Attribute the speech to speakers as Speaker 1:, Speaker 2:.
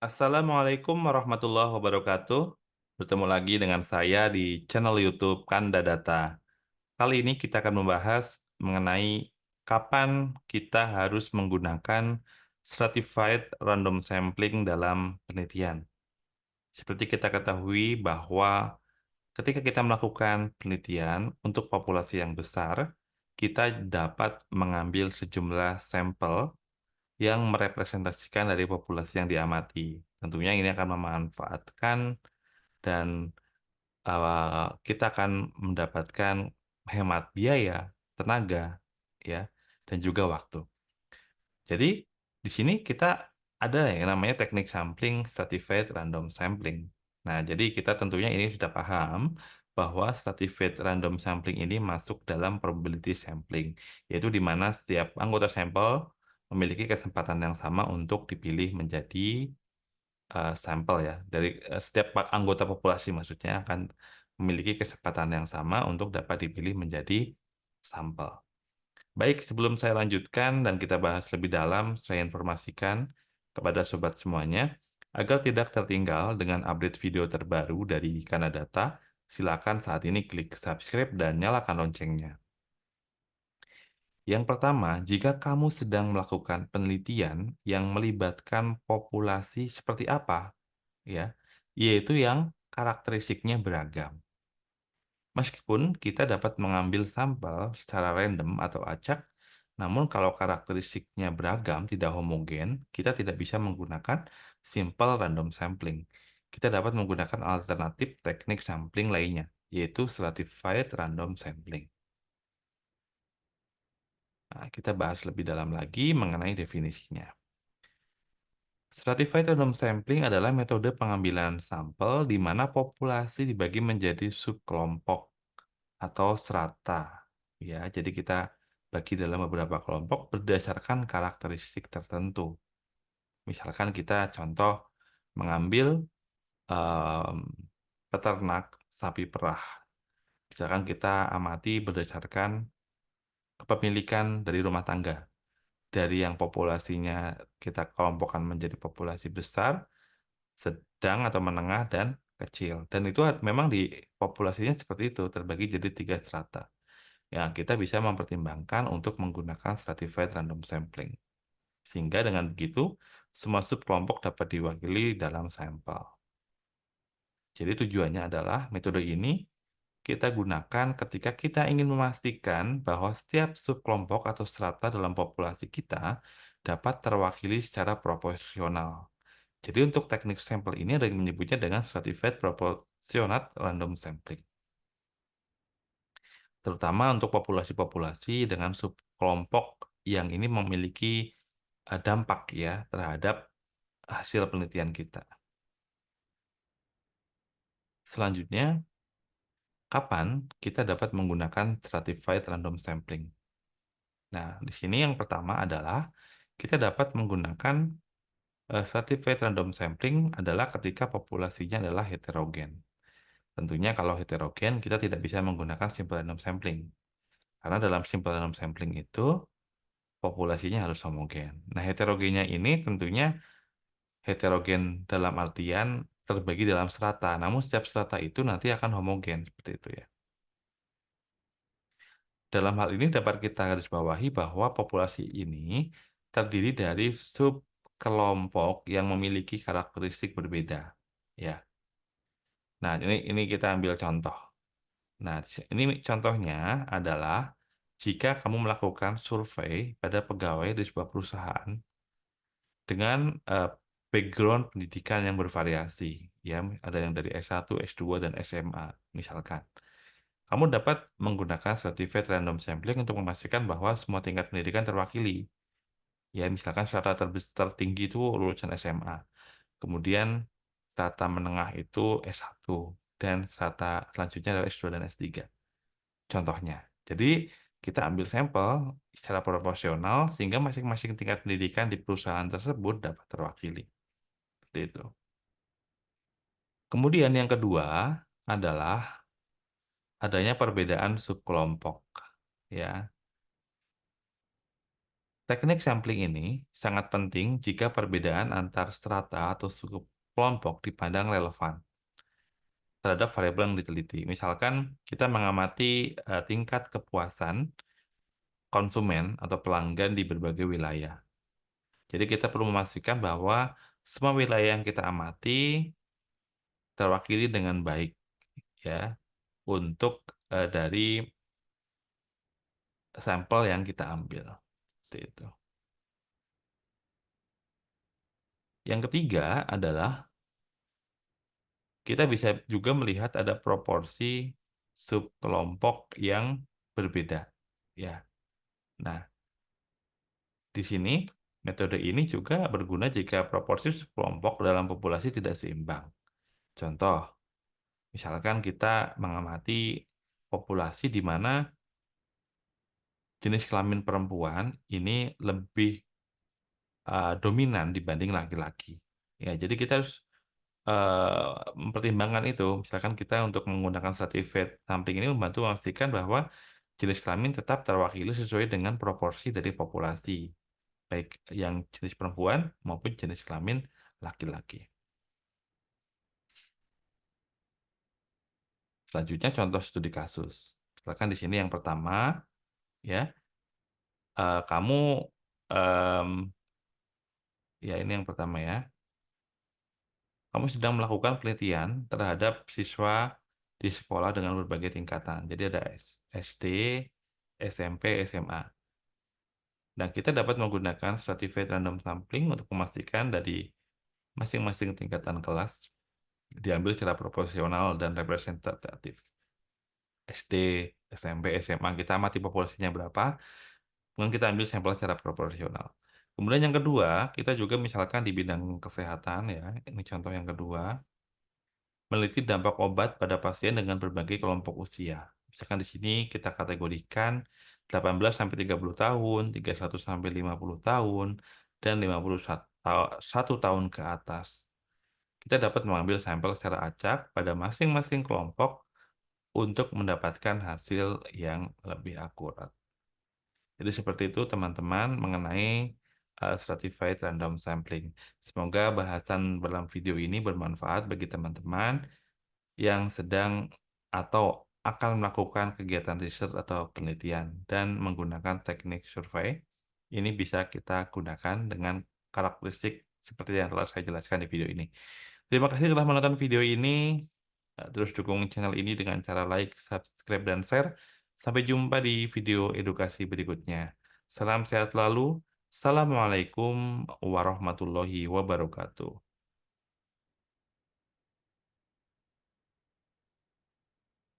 Speaker 1: Assalamualaikum warahmatullahi wabarakatuh. Bertemu lagi dengan saya di channel YouTube Kanda Data. Kali ini kita akan membahas mengenai kapan kita harus menggunakan Stratified Random Sampling dalam penelitian. Seperti kita ketahui bahwa ketika kita melakukan penelitian untuk populasi yang besar, kita dapat mengambil sejumlah sampel yang merepresentasikan dari populasi yang diamati. Tentunya ini akan memanfaatkan dan kita akan mendapatkan hemat biaya, tenaga, ya, dan juga waktu. Jadi di sini kita ada yang namanya teknik sampling stratified random sampling. Nah, jadi kita tentunya ini sudah paham bahwa stratified random sampling ini masuk dalam probability sampling, yaitu di mana setiap anggota sampel memiliki kesempatan yang sama untuk dipilih menjadi sampel ya. Dari setiap anggota populasi maksudnya akan memiliki kesempatan yang sama untuk dapat dipilih menjadi sampel. Baik, sebelum saya lanjutkan dan kita bahas lebih dalam, saya informasikan kepada sobat semuanya, agar tidak tertinggal dengan update video terbaru dari Kanadata, silakan saat ini klik subscribe dan nyalakan loncengnya. Yang pertama, jika kamu sedang melakukan penelitian yang melibatkan populasi seperti apa, ya, yaitu yang karakteristiknya beragam. Meskipun kita dapat mengambil sampel secara random atau acak, namun kalau karakteristiknya beragam, tidak homogen, kita tidak bisa menggunakan simple random sampling. Kita dapat menggunakan alternatif teknik sampling lainnya, yaitu stratified random sampling. Nah, kita bahas lebih dalam lagi mengenai definisinya. Stratified random sampling adalah metode pengambilan sampel di mana populasi dibagi menjadi subkelompok atau strata. Ya, jadi kita bagi dalam beberapa kelompok berdasarkan karakteristik tertentu. Misalkan kita contoh mengambil em, peternak sapi perah. Misalkan kita amati berdasarkan kepemilikan dari rumah tangga. Dari yang populasinya kita kelompokkan menjadi populasi besar, sedang atau menengah, dan kecil. Dan itu memang di populasinya seperti itu, terbagi jadi 3 strata. Ya, kita bisa mempertimbangkan untuk menggunakan stratified random sampling. Sehingga dengan begitu, semua subkelompok dapat diwakili dalam sampel. Jadi tujuannya adalah metode ini kita gunakan ketika kita ingin memastikan bahwa setiap subkelompok atau strata dalam populasi kita dapat terwakili secara proporsional. Jadi untuk teknik sampel ini ada yang menyebutnya dengan stratified proportionate random sampling. Terutama untuk populasi-populasi dengan subkelompok yang ini memiliki dampak ya terhadap hasil penelitian kita. Selanjutnya, kapan kita dapat menggunakan stratified random sampling? Nah, di sini yang pertama adalah kita dapat menggunakan stratified random sampling adalah ketika populasinya adalah heterogen. Tentunya kalau heterogen kita tidak bisa menggunakan simple random sampling. Karena dalam simple random sampling itu populasinya harus homogen. Nah, heterogennya ini tentunya heterogen dalam artian terbagi dalam strata, namun setiap strata itu nanti akan homogen seperti itu ya. Dalam hal ini dapat kita garis bawahi bahwa populasi ini terdiri dari subkelompok yang memiliki karakteristik berbeda, ya. Nah, ini kita ambil contoh. Nah, ini contohnya adalah jika kamu melakukan survei pada pegawai di sebuah perusahaan dengan background pendidikan yang bervariasi, ya, ada yang dari S1, S2, dan SMA, misalkan. Kamu dapat menggunakan Stratified Random Sampling untuk memastikan bahwa semua tingkat pendidikan terwakili. Ya, misalkan strata tertinggi itu lulusan SMA. Kemudian strata menengah itu S1 dan strata selanjutnya adalah S2 dan S3. Contohnya. Jadi kita ambil sampel secara proporsional sehingga masing-masing tingkat pendidikan di perusahaan tersebut dapat terwakili. Seperti itu. Kemudian yang kedua adalah adanya perbedaan subkelompok. Ya. Teknik sampling ini sangat penting jika perbedaan antar strata atau suku kelompok dipandang relevan terhadap variabel yang diteliti. Misalkan kita mengamati tingkat kepuasan konsumen atau pelanggan di berbagai wilayah. Jadi kita perlu memastikan bahwa semua wilayah yang kita amati terwakili dengan baik ya untuk dari sampel yang kita ambil. Seperti itu. Yang ketiga adalah kita bisa juga melihat ada proporsi subkelompok yang berbeda. Ya. Nah, di sini metode ini juga berguna jika proporsi subkelompok dalam populasi tidak seimbang. Contoh, misalkan kita mengamati populasi di mana jenis kelamin perempuan ini lebih dominan dibanding laki-laki. Ya, jadi kita harus mempertimbangkan itu. Misalkan kita untuk menggunakan stratified sampling ini membantu memastikan bahwa jenis kelamin tetap terwakili sesuai dengan proporsi dari populasi, baik yang jenis perempuan maupun jenis kelamin laki-laki. Selanjutnya contoh studi kasus. Misalkan di sini yang pertama, ya, kamu, em, ya ini yang pertama ya, kamu sedang melakukan penelitian terhadap siswa di sekolah dengan berbagai tingkatan. Jadi ada SD, SMP, SMA. Dan kita dapat menggunakan stratified random sampling untuk memastikan dari masing-masing tingkatan kelas diambil secara proporsional dan representatif. SD, SMP, SMA, kita amati populasinya berapa, kemudian kita ambil sampel secara proporsional. Kemudian yang kedua, kita juga misalkan di bidang kesehatan ya, ini contoh yang kedua, meneliti dampak obat pada pasien dengan berbagai kelompok usia. Misalkan di sini kita kategorikan 18 sampai 30 tahun, 31 sampai 50 tahun, dan 51 tahun ke atas. Kita dapat mengambil sampel secara acak pada masing-masing kelompok untuk mendapatkan hasil yang lebih akurat. Jadi seperti itu teman-teman mengenai stratified random sampling. Semoga bahasan dalam video ini bermanfaat bagi teman-teman yang sedang atau akan melakukan kegiatan riset atau penelitian dan menggunakan teknik survei. Ini bisa kita gunakan dengan karakteristik seperti yang telah saya jelaskan di video ini. Terima kasih telah menonton video ini. Terus dukung channel ini dengan cara like, subscribe, dan share. Sampai jumpa di video edukasi berikutnya. Salam sehat selalu. Assalamualaikum warahmatullahi wabarakatuh.